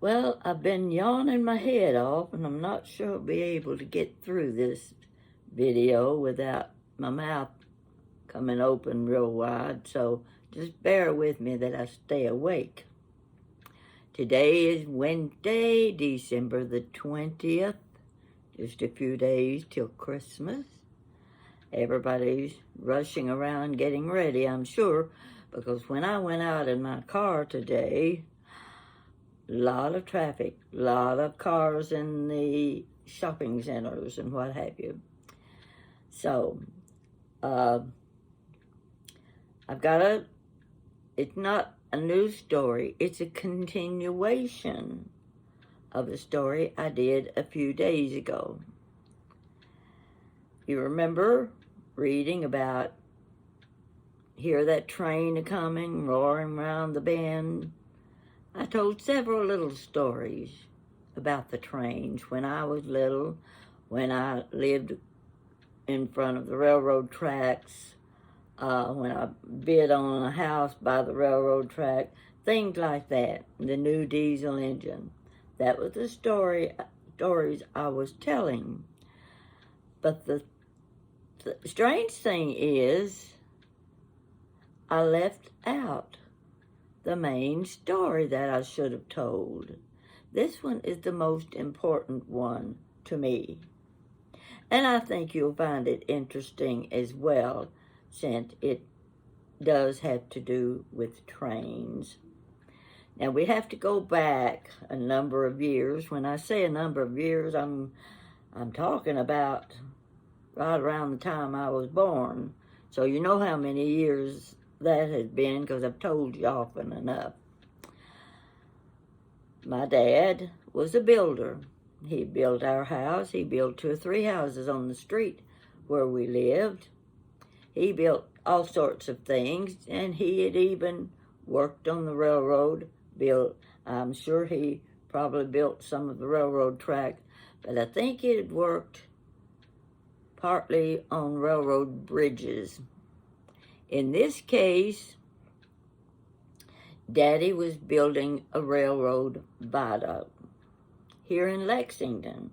Well, I've been yawning my head off, and I'm not sure I'll be able to get through this video without my mouth coming open real wide, so just bear with me that I stay awake. Today is Wednesday, December the 20th, just a few days till Christmas. Everybody's rushing around getting ready, I'm sure, because when I went out in my car today, a lot of traffic, a lot of cars in the shopping centers and what have you. So, I've got it's not a new story, it's a continuation of a story I did a few days ago. You remember reading about, hear that train a-coming, roaring round the bend? I told several little stories about the trains when I was little, when I lived in front of the railroad tracks, when I bid on a house by the railroad track, things like that, the new diesel engine. That was the stories I was telling. But the strange thing is, I left out the main story that I should have told. This one is the most important one to me. And I think you'll find it interesting as well, since it does have to do with trains. Now, we have to go back a number of years. When I say a number of years, I'm talking about right around the time I was born. So you know how many years that has been, because I've told you often enough. My dad was a builder. He built our house. He built 2 or 3 houses on the street where we lived. He built all sorts of things, and he had even worked on the railroad, I'm sure he probably built some of the railroad track, but I think he had worked partly on railroad bridges. In this case, Daddy was building a railroad viaduct here in Lexington.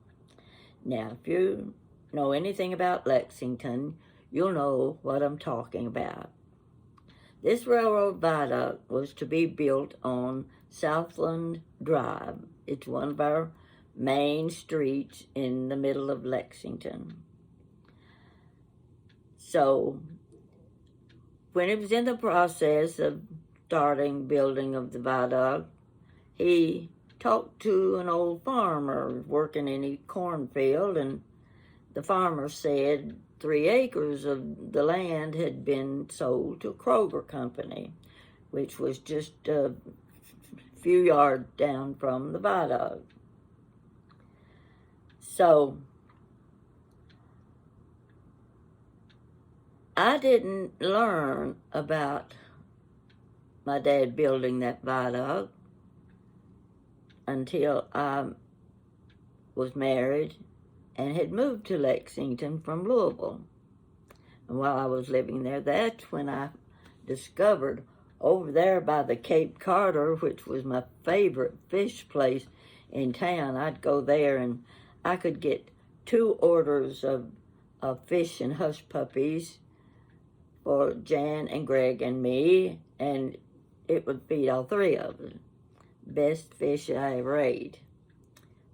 Now, if you know anything about Lexington, you'll know what I'm talking about. This railroad viaduct was to be built on Southland Drive. It's one of our main streets in the middle of Lexington. So, when he was in the process of starting building of the viaduct, he talked to an old farmer working in a cornfield, and the farmer said 3 acres of the land had been sold to a Kroger company, which was just a few yards down from the viaduct. So, I didn't learn about my dad building that viaduct until I was married and had moved to Lexington from Louisville. And while I was living there, that's when I discovered over there by the Cape Carter, which was my favorite fish place in town. I'd go there and I could get 2 orders of fish and hush puppies for Jan and Greg and me, and it would feed all 3 of them. Best fish I ever ate.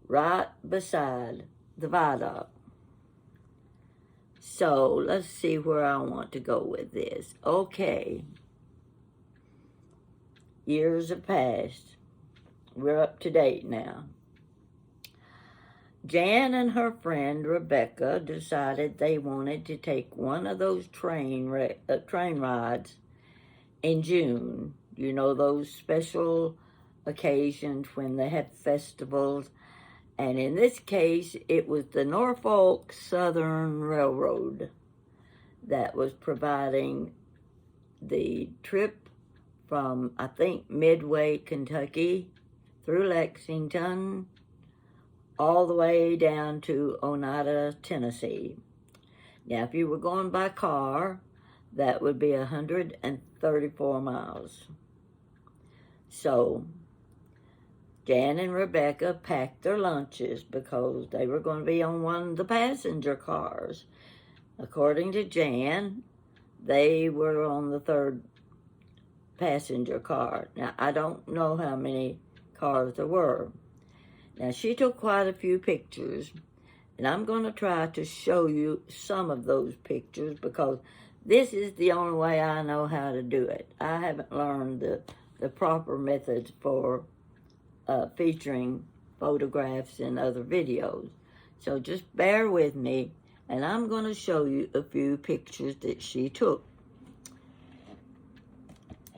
Right beside the viaduct. So, let's see where I want to go with this. Okay. Years have passed. We're up to date now. Jan and her friend Rebecca decided they wanted to take one of those train rides in June. You know, those special occasions when they have festivals. And in this case, it was the Norfolk Southern Railroad that was providing the trip from, I think, Midway, Kentucky, through Lexington, all the way down to Oneida, Tennessee. Now, if you were going by car, that would be 134 miles. So, Jan and Rebecca packed their lunches because they were going to be on one of the passenger cars. According to Jan, they were on the third passenger car. Now, I don't know how many cars there were. Now, she took quite a few pictures, and I'm going to try to show you some of those pictures because this is the only way I know how to do it. I haven't learned the proper methods for featuring photographs in other videos. So just bear with me, and I'm going to show you a few pictures that she took.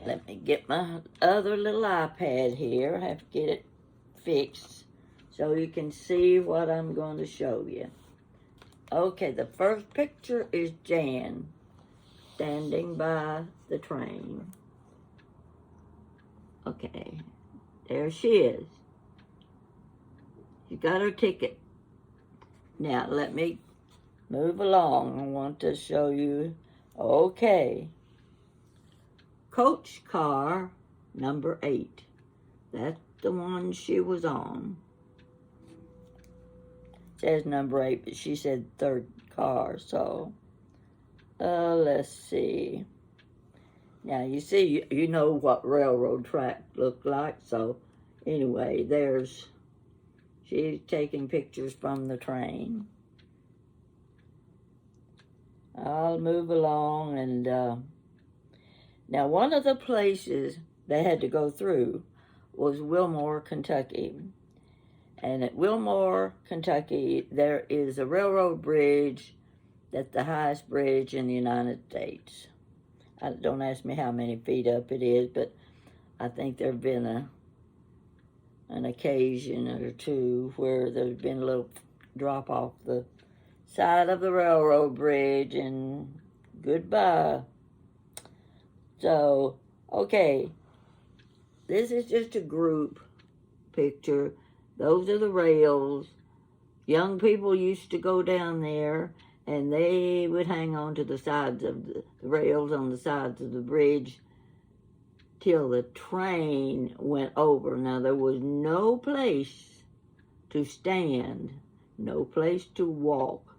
Let me get my other little iPad here. I have to get it fixed so you can see what I'm going to show you. Okay, the first picture is Jan standing by the train. Okay, there she is. She got her ticket. Now, let me move along. I want to show you. Okay. Coach car number 8. That's the one she was on. It says number 8, but she said third car, so let's see. Now, you see, you know what railroad track looked like, so anyway, she's taking pictures from the train. I'll move along, and now one of the places they had to go through was Wilmore, Kentucky. And at Wilmore, Kentucky, there is a railroad bridge that's the highest bridge in the United States. Don't ask me how many feet up it is, but I think there have been an occasion or two where there's been a little drop off the side of the railroad bridge, and goodbye. So, okay, this is just a group picture. Those are the rails. Young people used to go down there, and they would hang on to the sides of the rails on the sides of the bridge till the train went over. Now, there was no place to stand, no place to walk.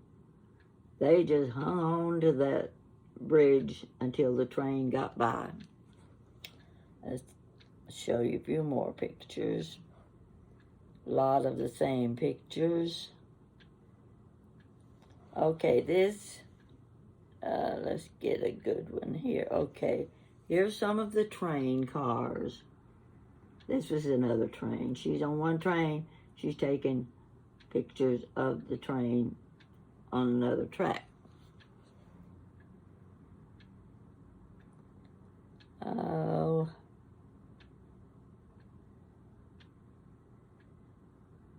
They just hung on to that bridge until the train got by. Let's show you a few more pictures. A lot of the same pictures. Okay, let's get a good one here. Okay, here's some of the train cars. This was another train. She's on one train. She's taking pictures of the train on another track. Oh.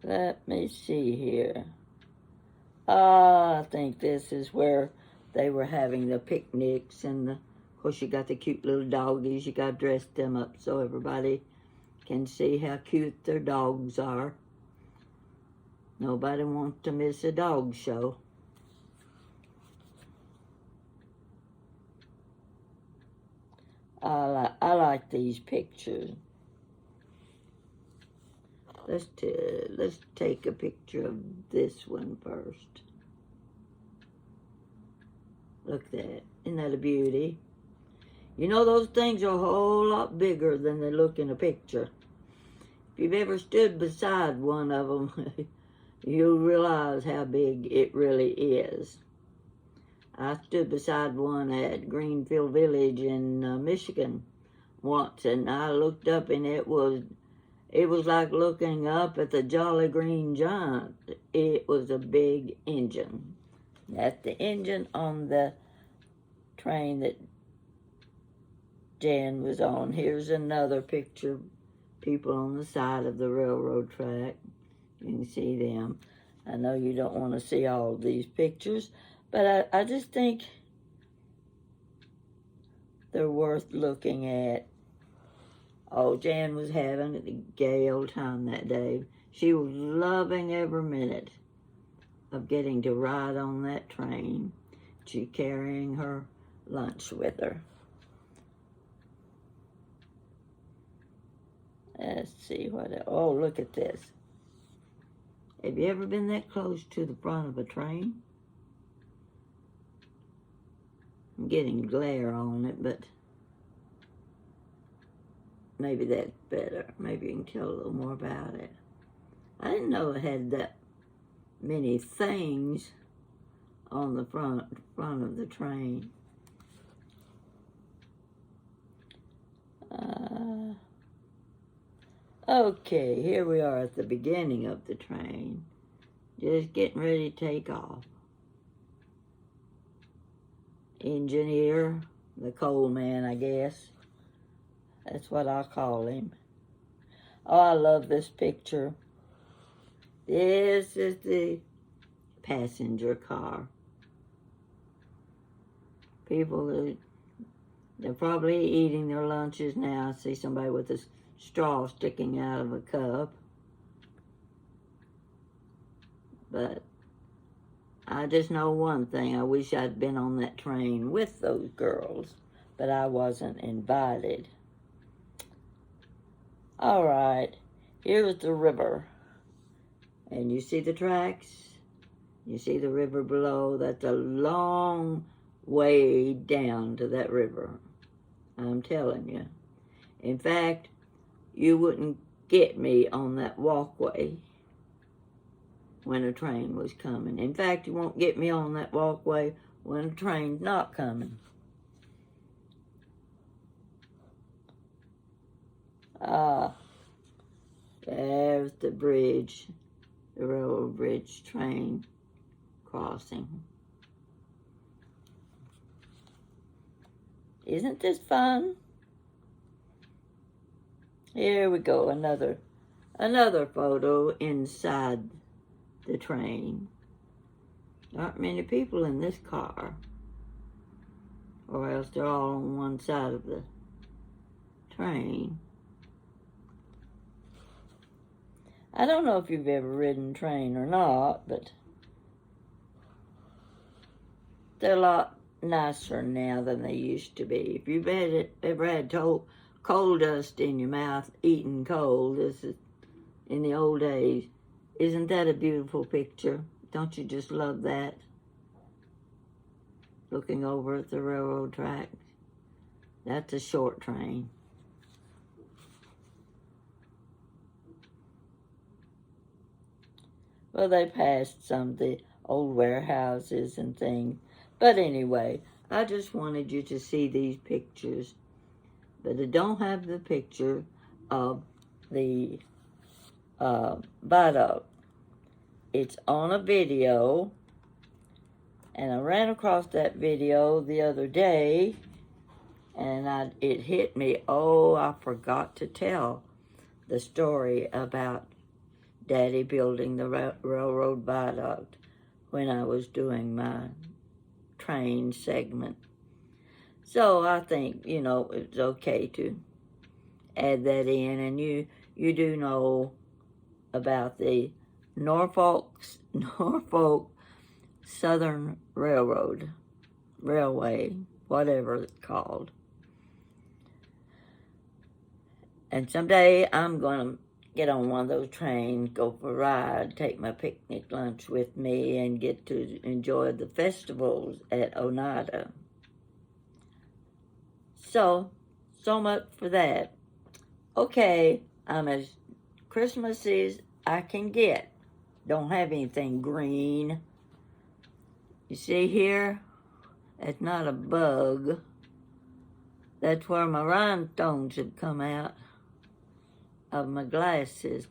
Let me see here. I think this is where they were having the picnics, and of course you got the cute little doggies. You got to dress them up so everybody can see how cute their dogs are. Nobody wants to miss a dog show. I like these pictures. Let's take a picture of this one first. Look at that. Isn't that a beauty? You know, those things are a whole lot bigger than they look in a picture. If you've ever stood beside one of them, you'll realize how big it really is. I stood beside one at Greenfield Village in Michigan once, and I looked up, and it was like looking up at the Jolly Green Giant. It was a big engine. That's the engine on the train that Jan was on. Here's another picture. People on the side of the railroad track. You can see them. I know you don't want to see all these pictures, but I just think they're worth looking at. Oh, Jan was having a gay old time that day. She was loving every minute of getting to ride on that train. She carrying her lunch with her. Let's see oh, look at this. Have you ever been that close to the front of a train? I'm getting glare on it, but maybe that's better. Maybe you can tell a little more about it. I didn't know it had that many things on the front of the train. Okay, here we are at the beginning of the train. Just getting ready to take off. Engineer, the coal man, I guess. That's what I'll call him. Oh, I love this picture. This is the passenger car. People, they're probably eating their lunches now. I see somebody with a straw sticking out of a cup. But I just know one thing. I wish I'd been on that train with those girls, but I wasn't invited. All right, here's the river. And you see the tracks? You see the river below? That's a long way down to that river. I'm telling you. In fact, you wouldn't get me on that walkway when a train was coming. In fact, you won't get me on that walkway when a train's not coming. There's the bridge, the railroad bridge train crossing. Isn't this fun? Here we go, another photo inside the train. There aren't many people in this car, or else they're all on one side of the train. I don't know if you've ever ridden a train or not, but they're a lot nicer now than they used to be. If you've ever had coal dust in your mouth eating coal, this is in the old days. Isn't that a beautiful picture? Don't you just love that? Looking over at the railroad tracks. That's a short train. Well, they passed some of the old warehouses and things. But anyway, I just wanted you to see these pictures. But I don't have the picture of the Viaduct. It's on a video, and I ran across that video the other day, and it hit me. Oh, I forgot to tell the story about Daddy building the railroad viaduct when I was doing my train segment. So I think, it's okay to add that in. And you do know about the Norfolk Southern Railway, whatever it's called. And someday I'm going to get on one of those trains, go for a ride, take my picnic lunch with me, and get to enjoy the festivals at Oneida. So much for that. Okay, I'm as Christmassy as I can get. Don't have anything green. You see here? That's not a bug. That's where my rhinestones have come out of my glasses.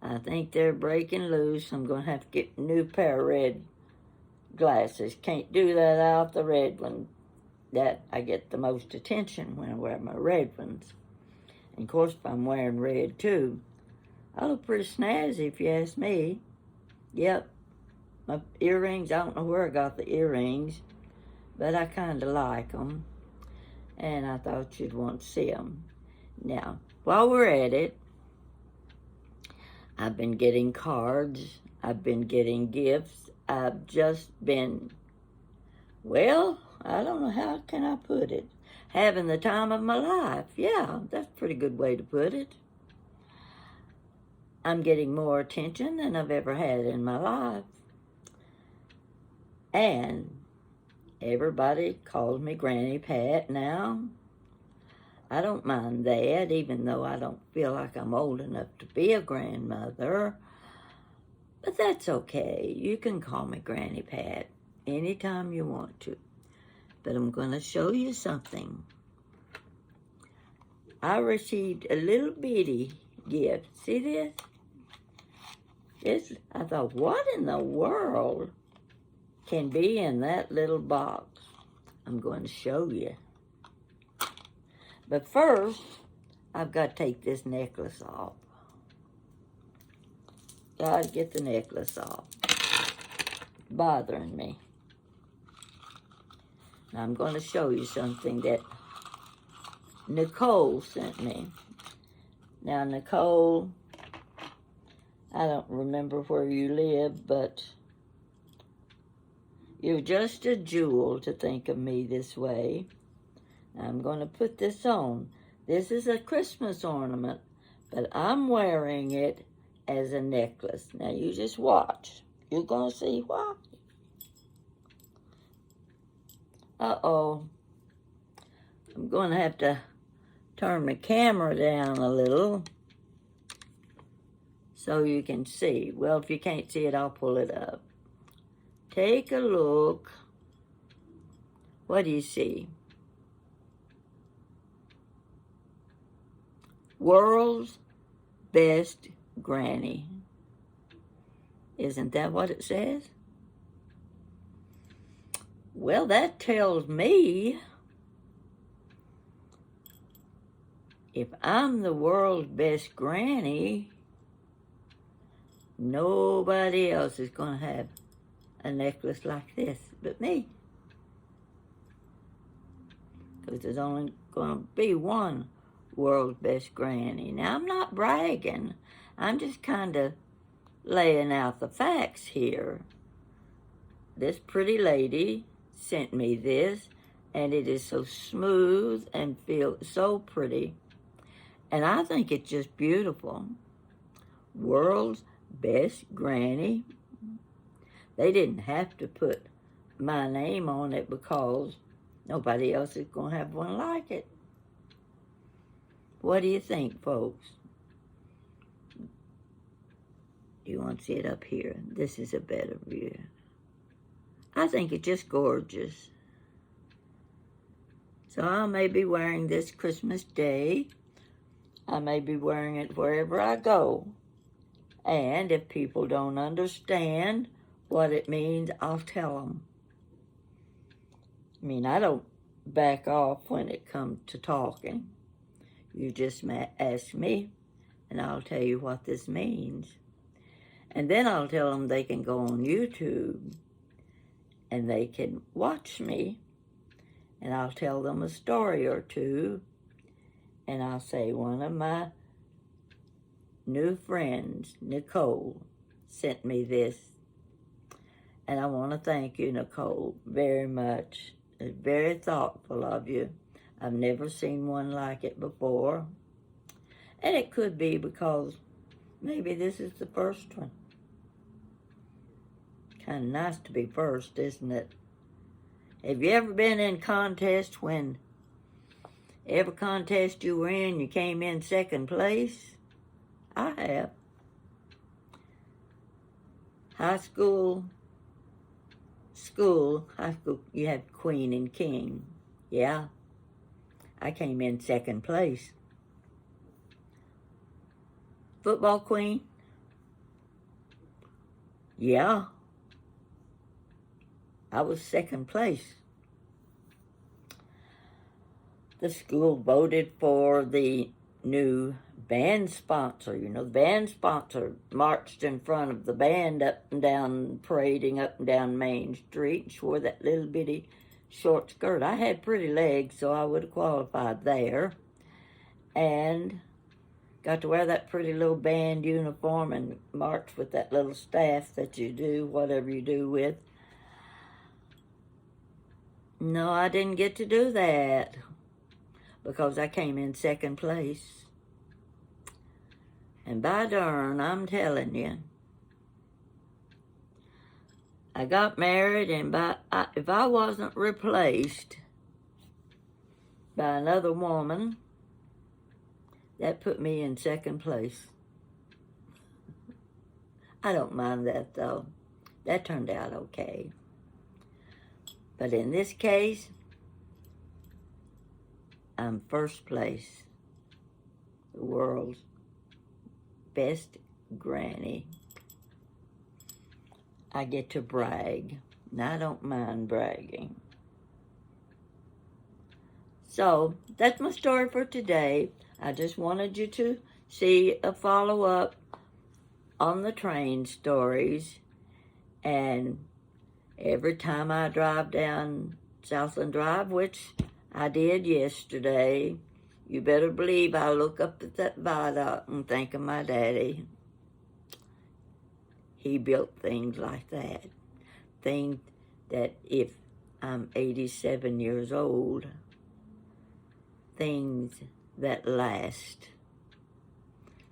I think they're breaking loose. I'm going to have to get a new pair of red glasses. Can't do that out the red one. That I get the most attention when I wear my red ones. And of course, if I'm wearing red too, I look pretty snazzy if you ask me. Yep, my earrings, I don't know where I got the earrings, but I kind of like them. And I thought you'd want to see them. Now, while we're at it, I've been getting cards. I've been getting gifts. I've just been, well, I don't know how can I put it. Having the time of my life. Yeah, that's a pretty good way to put it. I'm getting more attention than I've ever had in my life. And everybody calls me Granny Pat now. I don't mind that, even though I don't feel like I'm old enough to be a grandmother. But that's okay. You can call me Granny Pat anytime you want to. But I'm going to show you something. I received a little bitty gift. See this? I thought, what in the world can be in that little box? I'm going to show you. But first, I've got to take this necklace off. Got to get the necklace off. It's bothering me. Now I'm going to show you something that Nicole sent me. Now, Nicole, I don't remember where you live, but you're just a jewel to think of me this way. I'm going to put this on. This is a Christmas ornament, but I'm wearing it as a necklace. Now, you just watch. You're going to see why. Uh-oh. I'm going to have to turn my camera down a little so you can see. Well, if you can't see it, I'll pull it up. Take a look. What do you see? World's Best Granny. Isn't that what it says? Well, that tells me if I'm the world's best granny, nobody else is going to have a necklace like this but me. Because there's only going to be one world's best granny. Now, I'm not bragging. I'm just kind of laying out the facts here. This pretty lady sent me this, and it is so smooth and feels so pretty. And I think it's just beautiful. World's Best Granny. They didn't have to put my name on it because nobody else is going to have one like it. What do you think, folks? Do you want to see it up here? This is a better view. I think it's just gorgeous. So I may be wearing this Christmas Day. I may be wearing it wherever I go. And if people don't understand what it means, I'll tell them. I mean, I don't back off when it comes to talking. You just ask me, and I'll tell you what this means. And then I'll tell them they can go on YouTube, and they can watch me, and I'll tell them a story or two, and I'll say one of my new friends, Nicole, sent me this. And I want to thank you, Nicole, very much. It's very thoughtful of you. I've never seen one like it before. And it could be because maybe this is the first one. Kind of nice to be first, isn't it? Have you ever been in contest when every contest you were in, you came in second place? I have. High school, you have queen and king. Yeah, I came in second place. Football queen? Yeah, I was second place. The school voted for the new band sponsor. You know, the band sponsor marched in front of the band up and down, parading up and down Main Street, and wore that little bitty short skirt. I had pretty legs, so I would have qualified there. And got to wear that pretty little band uniform and march with that little staff that you do, whatever you do with. No, I didn't get to do that because I came in second place. And by darn, I'm telling you, I got married, and if I wasn't replaced by another woman, that put me in second place. I don't mind that, though. That turned out okay. But in this case, I'm first place. The world's best granny. I get to brag, and I don't mind bragging. So, that's my story for today. I just wanted you to see a follow-up on the train stories. And every time I drive down Southland Drive, which I did yesterday, you better believe I look up at that viaduct and think of my daddy. He built things like that. Things that if I'm 87 years old, things that last.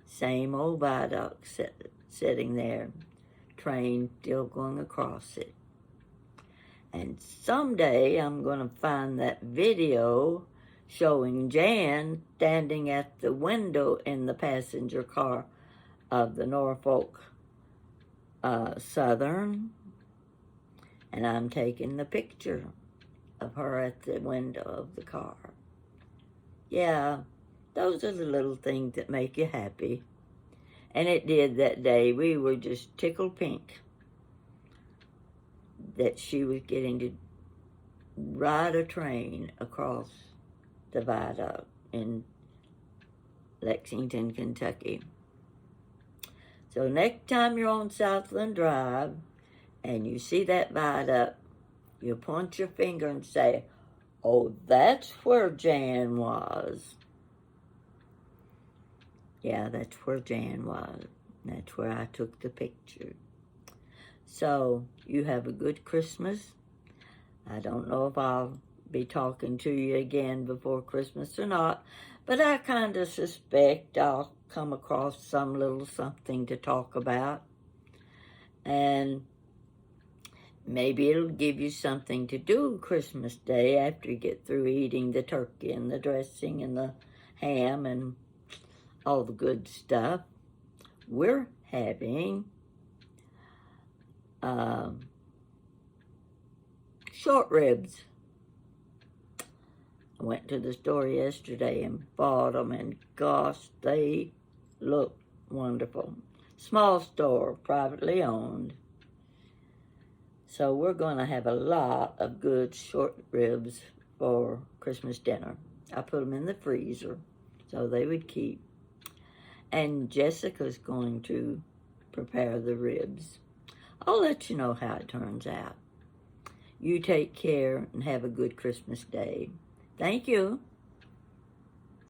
Same old viaduct sitting there, train still going across it. And someday I'm going to find that video showing Jan standing at the window in the passenger car of the Norfolk Southern, and I'm taking the picture of her at the window of the car. Yeah, those are the little things that make you happy. And it did that day. We were just tickled pink that she was getting to ride a train across the viaduct in Lexington, Kentucky. So next time you're on Southland Drive and you see that viaduct, you point your finger and say, "Oh, that's where Jan was." Yeah, that's where Jan was. That's where I took the picture. So, you have a good Christmas. I don't know if I'll be talking to you again before Christmas or not, but I kind of suspect I'll come across some little something to talk about. And maybe it'll give you something to do Christmas Day after you get through eating the turkey and the dressing and the ham and all the good stuff. We're having short ribs. I went to the store yesterday and bought them, and gosh, they look wonderful. Small store, privately owned. So we're going to have a lot of good short ribs for Christmas dinner. I put them in the freezer so they would keep. And Jessica's going to prepare the ribs. I'll let you know how it turns out. You take care and have a good Christmas day. Thank you.